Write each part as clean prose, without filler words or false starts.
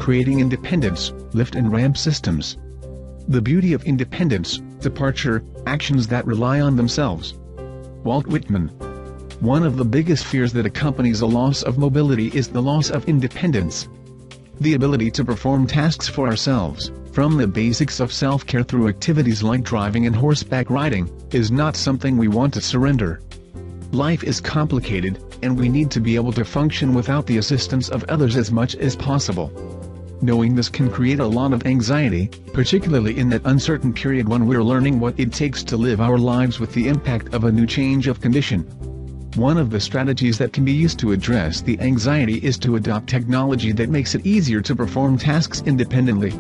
creating independence, lift and ramp systems. The beauty of independence, departure, actions that rely on themselves. Walt Whitman. One of the biggest fears that accompanies a loss of mobility is the loss of independence. The ability to perform tasks for ourselves, from the basics of self-care through activities like driving and horseback riding, is not something we want to surrender. Life is complicated, and we need to be able to function without the assistance of others as much as possible. Knowing this can create a lot of anxiety, particularly in that uncertain period when we're learning what it takes to live our lives with the impact of a new change of condition. One of the strategies that can be used to address the anxiety is to adopt technology that makes it easier to perform tasks independently.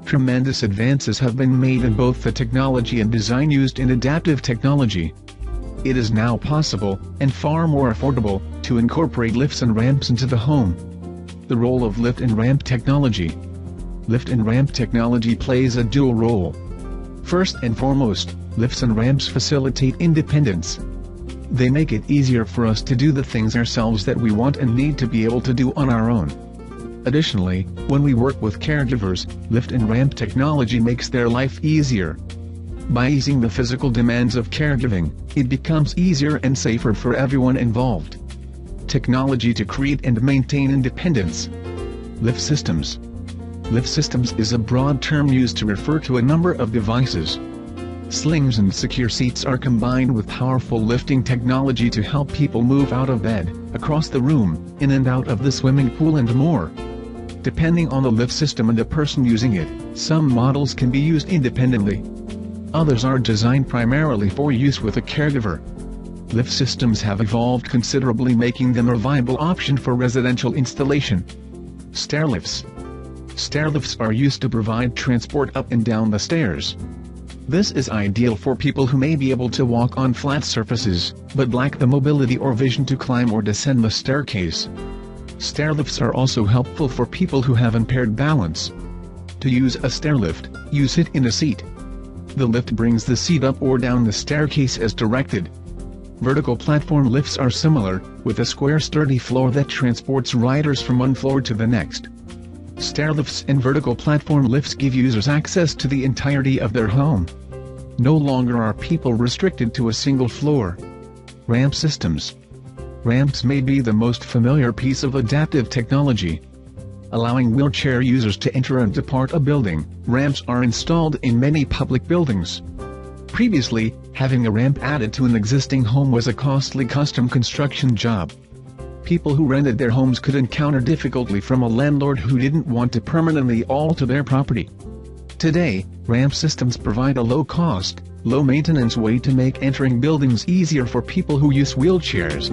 Tremendous advances have been made in both the technology and design used in adaptive technology. It is now possible, and far more affordable, to incorporate lifts and ramps into the home. The role of lift and ramp technology. Lift and ramp technology plays a dual role. First and foremost, lifts and ramps facilitate independence. They make it easier for us to do the things ourselves that we want and need to be able to do on our own. Additionally, when we work with caregivers, lift and ramp technology makes their life easier. By easing the physical demands of caregiving, it becomes easier and safer for everyone involved. Technology to create and maintain independence. Lift systems. Lift systems is a broad term used to refer to a number of devices. Slings and secure seats are combined with powerful lifting technology to help people move out of bed, across the room, in and out of the swimming pool and more. Depending on the lift system and the person using it, some models can be used independently. Others are designed primarily for use with a caregiver. Lift systems have evolved considerably, making them a viable option for residential installation. Stairlifts. Stairlifts are used to provide transport up and down the stairs. This is ideal for people who may be able to walk on flat surfaces, but lack the mobility or vision to climb or descend the staircase. Stairlifts are also helpful for people who have impaired balance. To use a stairlift, you sit in a seat. The lift brings the seat up or down the staircase as directed. Vertical platform lifts are similar, with a square sturdy floor that transports riders from one floor to the next. Stairlifts and vertical platform lifts give users access to the entirety of their home. No longer are people restricted to a single floor. Ramp systems. Ramps may be the most familiar piece of adaptive technology. Allowing wheelchair users to enter and depart a building, ramps are installed in many public buildings. Previously, having a ramp added to an existing home was a costly custom construction job. People who rented their homes could encounter difficulty from a landlord who didn't want to permanently alter their property. Today, ramp systems provide a low-cost, low-maintenance way to make entering buildings easier for people who use wheelchairs.